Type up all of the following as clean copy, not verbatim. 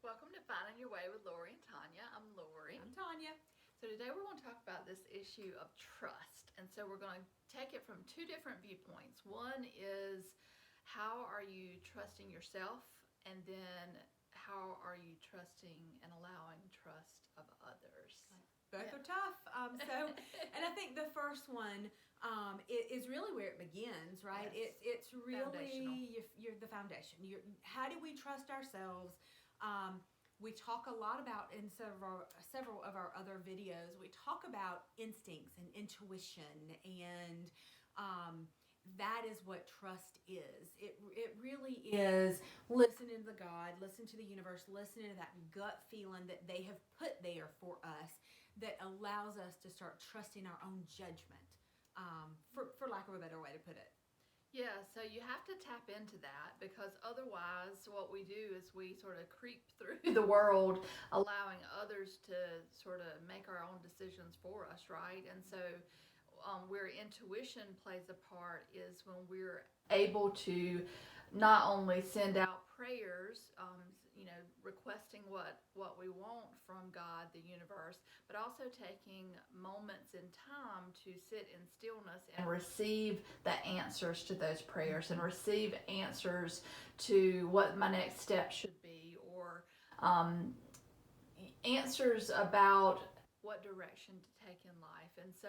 Welcome to Finding Your Way with Lori and Tonya. I'm Lori. I'm Tonya. So today we're going to talk about this issue of trust. And so we're going to take it from two different viewpoints. One is, how are you trusting yourself? And then how are you trusting and allowing trust of others? Both are tough. And I think the first one is really where it begins, right? Yes. It's Foundational. really you're the foundation. How do we trust ourselves? We talk a lot about in several of our other videos. We talk about instincts and intuition, and that is what trust is. It really is listening to God, listen to the universe, listening to that gut feeling that they have put there for us, that allows us to start trusting our own judgment, for lack of a better way to put it. Yeah, so you have to tap into that, because otherwise what we do is we sort of creep through the world allowing others to sort of make our own decisions for us, right? And so where intuition plays a part is when we're able to not only send out prayers, requesting what we want from God, the universe, but also taking moments in time to sit in stillness and receive the answers to those prayers and receive answers to what my next step should be, or answers about what direction to take in life. And so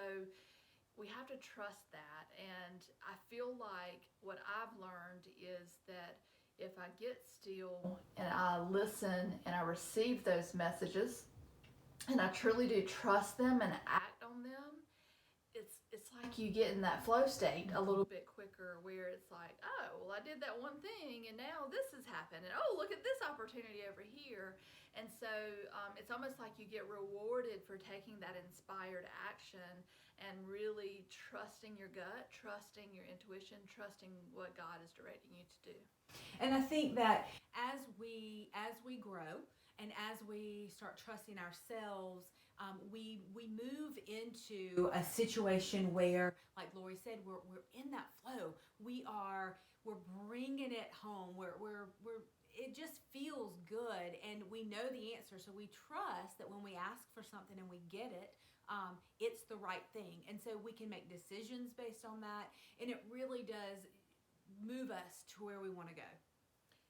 we have to trust that. And I feel like what I've learned is that if I get still and I listen and I receive those messages and I truly do trust them and act on them, it's like you get in that flow state a little bit quicker, where it's like, oh, well, I did that one thing and now this has happened, and oh, look at this opportunity over here. And so it's almost like you get rewarded for taking that inspired action and really trusting your gut, trusting your intuition, trusting what God is directing you to do. And I think that as we grow and as we start trusting ourselves, we move into a situation where, like Lori said, we're in that flow. We're bringing it home. We're it just feels good, and we know the answer. So we trust that when we ask for something and we get it, it's the right thing, and so we can make decisions based on that, and it really does move us to where we want to go.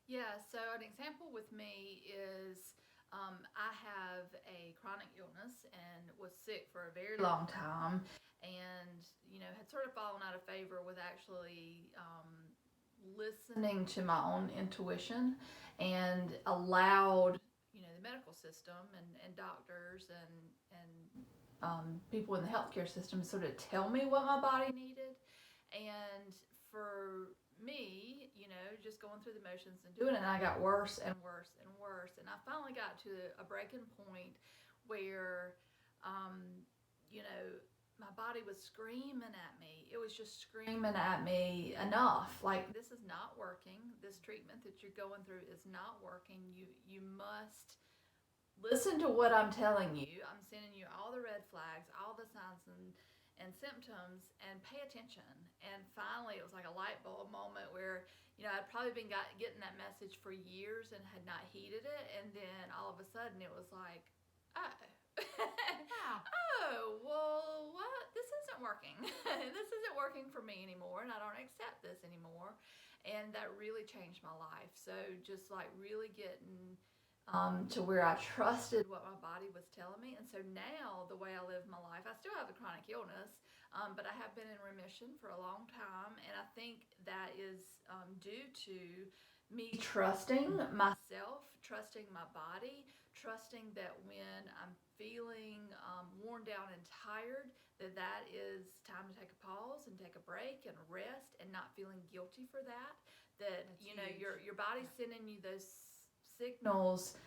Yeah, so an example with me is I have a chronic illness and was sick for a very long time, and had sort of fallen out of favor with actually listening to my own intuition, and allowed the medical system and doctors and people in the healthcare system sort of tell me what my body needed. And for me, just going through the motions and doing it, and I got worse and worse and worse. And I finally got to a breaking point where, my body was screaming at me. It was just screaming at me, enough. Like, this is not working. This treatment that you're going through is not working. You must listen to what I'm telling you. I'm sending you all the red flags, all the signs and symptoms, and pay attention. And finally, it was like a light bulb moment where, I'd probably been getting that message for years and had not heeded it. And then all of a sudden it was like, oh, Wow. oh, well, what? This isn't working. This isn't working for me anymore, and I don't accept this anymore. And that really changed my life. So just like really getting to where I trusted what my body was telling me. And so now the way I live my life, I still have the chronic illness, but I have been in remission for a long time. And I think that is due to me trusting myself, trusting my body, trusting that when I'm feeling worn down and tired, that is time to take a pause and take a break and rest, and not feeling guilty for that. That That's huge. your body's sending you those signals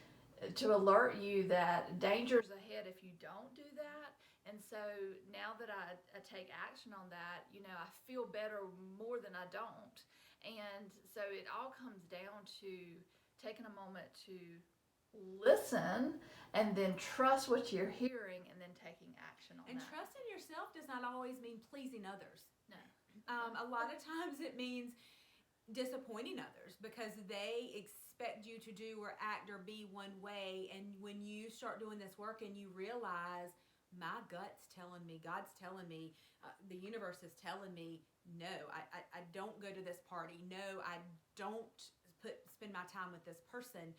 to alert you that danger's ahead if you don't do that. And so now that I take action on that, I feel better more than I don't. And so it all comes down to taking a moment to listen and then trust what you're hearing, and then taking action on And that. trusting yourself does not always mean pleasing others. No. A lot of times it means disappointing others because they expect expect you to do or act or be one way. And when you start doing this work and you realize, my gut's telling me, God's telling me, the universe is telling me, no, I don't go to this party. No, I don't spend my time with this person.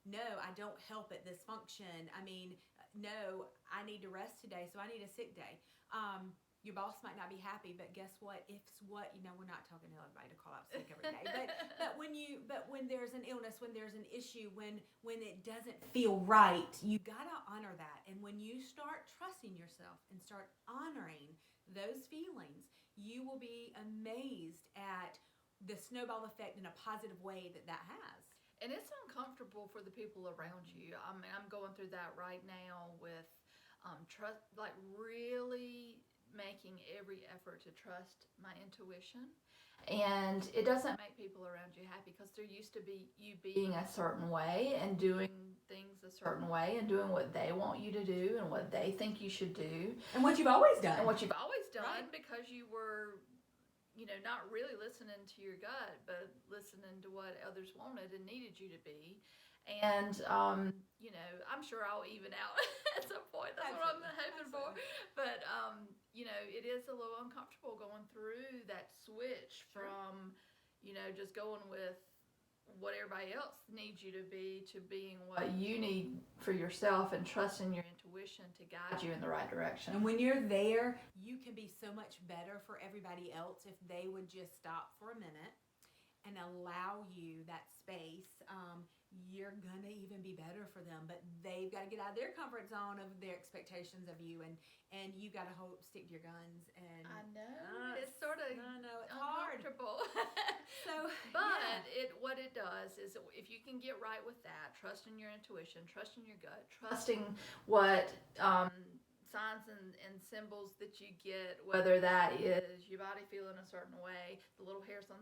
No, I don't help at this function. I mean, no, I need to rest today, so I need a sick day. Your boss might not be happy, but guess what? We're not talking to everybody to call out sick every day. But when there's an illness, when there's an issue, when it doesn't feel right, you gotta honor that. And when you start trusting yourself and start honoring those feelings, you will be amazed at the snowball effect in a positive way that has. And it's uncomfortable for the people around you. I mean, I'm going through that right now with trust, like really making every effort to trust my intuition. And it doesn't make people around you happy because they're used to you being a certain way and doing things a certain way and doing what they want you to do and what they think you should do. And what you've always done. Right. Because you were, not really listening to your gut, but listening to what others wanted and needed you to be. And, I'm sure I'll even out at some point. That's what I'm hoping for. But, it is a little uncomfortable going through that switch from, just going with what everybody else needs you to be to being what you need for yourself and trusting your intuition to guide you in the right direction. And when you're there, you can be so much better for everybody else if they would just stop for a minute and allow you that space. You're gonna even be better for them, but they've got to get out of their comfort zone of their expectations of you, and you got to stick to your guns. And I know it's sort of it's uncomfortable. What it does is if you can get right with that, trusting your intuition, trusting your gut, trusting what signs and symbols that you get, whether that is your body feeling a certain way, the little hairs on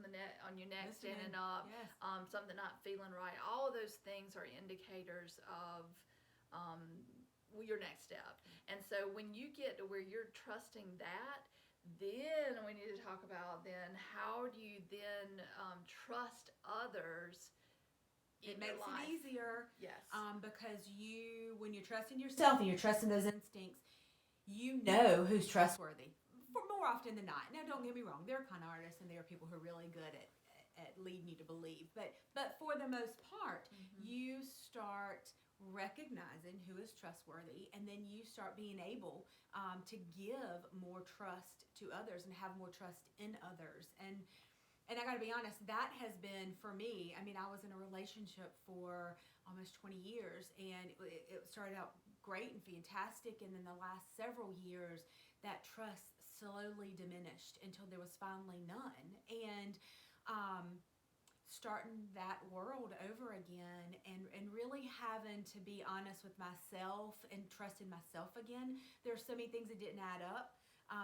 your neck standing up, yes. Something not feeling right. All of those things are indicators of your next step. And so when you get to where you're trusting that, then we need to talk about then how do you then trust others. It makes it easier. Yes. Because when you're trusting yourself and you're trusting those instincts, you know who's trustworthy for more often than not. Now, don't get me wrong. There are con artists and there are people who are really good at leading you to believe. But for the most part, you start recognizing who is trustworthy, and then you start being able to give more trust to others and have more trust in others. And I got to be honest, that has been for me. I mean, I was in a relationship for almost 20 years, and it started out great and fantastic, and then the last several years that trust slowly diminished until there was finally none. And starting that world over again and really having to be honest with myself and trusting myself again. There's so many things that didn't add up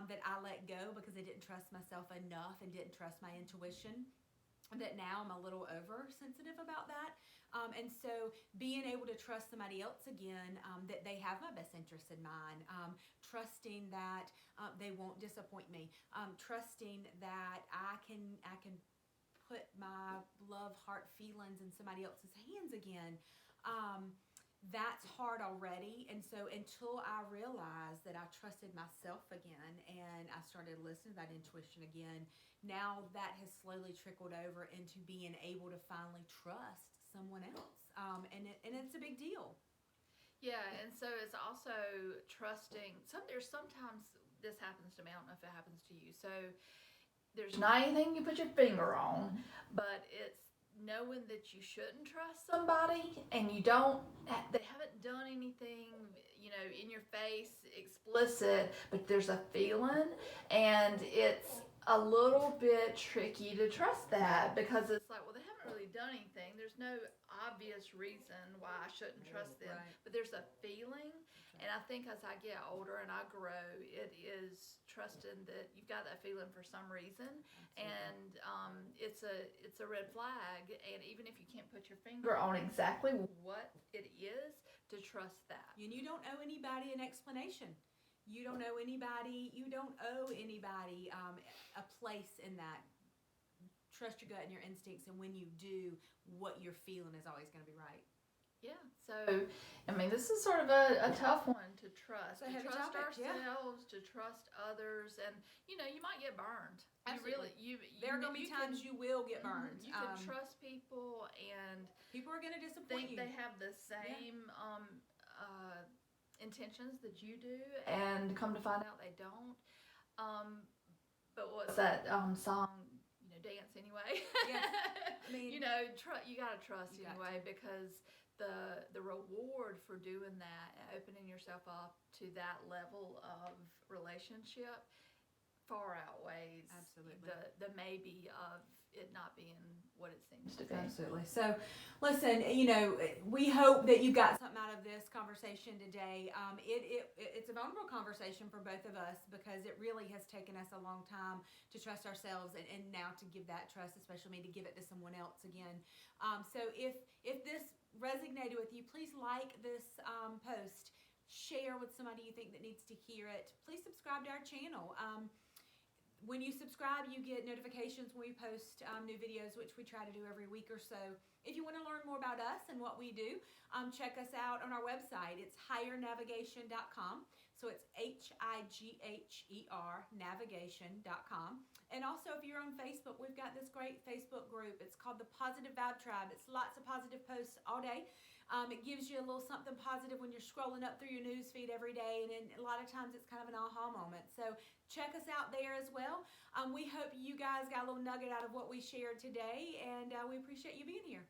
that I let go because I didn't trust myself enough and didn't trust my intuition, that now I'm a little oversensitive about that. And so being able to trust somebody else again, that they have my best interest in mind, trusting that they won't disappoint me, trusting that I can put my love, heart, feelings in somebody else's hands again. That's hard already. And so until I realized that I trusted myself again and I started listening to that intuition again, now that has slowly trickled over into being able to finally trust someone else. And it's a big deal. Yeah, and so it's also trusting. Sometimes this happens to me. I don't know if it happens to you. So there's not anything you put your finger on, but it's knowing that you shouldn't trust somebody and they haven't done anything, in your face, explicit, but there's a feeling, and it's a little bit tricky to trust that because it's like, well, they haven't really done anything. There's no obvious reason why I shouldn't trust them, but there's a feeling. And I think as I get older and I grow, it is trusting that you've got that feeling for some reason. Absolutely. And it's a red flag. And even if you can't put your finger on exactly what it is, to trust that. And you don't owe anybody an explanation. You don't owe anybody a place in that. trust your gut and your instincts, and when you do, what you're feeling is always going to be right. Yeah. So, I mean, this is sort of a tough one to trust. It's a To heavy trust topic, yeah. ourselves, to trust others, and you might get burned. Absolutely. You There are going to be times you will get burned. You can trust people, and people are going to disappoint think you. they have the same intentions that you do, and come to find out they don't. But what's that song? Dance anyway. Yes. I mean, you gotta trust anyway, because the reward for doing that, opening yourself up to that level of relationship, far outweighs absolutely the maybe of it not being what it seems to be. Absolutely. So, listen, we hope that you got something out of this conversation today. It's a vulnerable conversation for both of us, because it really has taken us a long time to trust ourselves, and now to give that trust, especially me, to give it to someone else again. So if this resonated with you, please like this post, share with somebody you think that needs to hear it. Please subscribe to our channel. When you subscribe, you get notifications when we post new videos, which we try to do every week or so. If you want to learn more about us and what we do, check us out on our website. It's highernavigation.com. So it's HIGHER navigation.com. And also, if you're on Facebook, we've got this great Facebook group. It's called the Positive Vibe Tribe. It's lots of positive posts all day. It gives you a little something positive when you're scrolling up through your news feed every day, and a lot of times it's kind of an aha moment. So check us out there as well. We hope you guys got a little nugget out of what we shared today, and we appreciate you being here.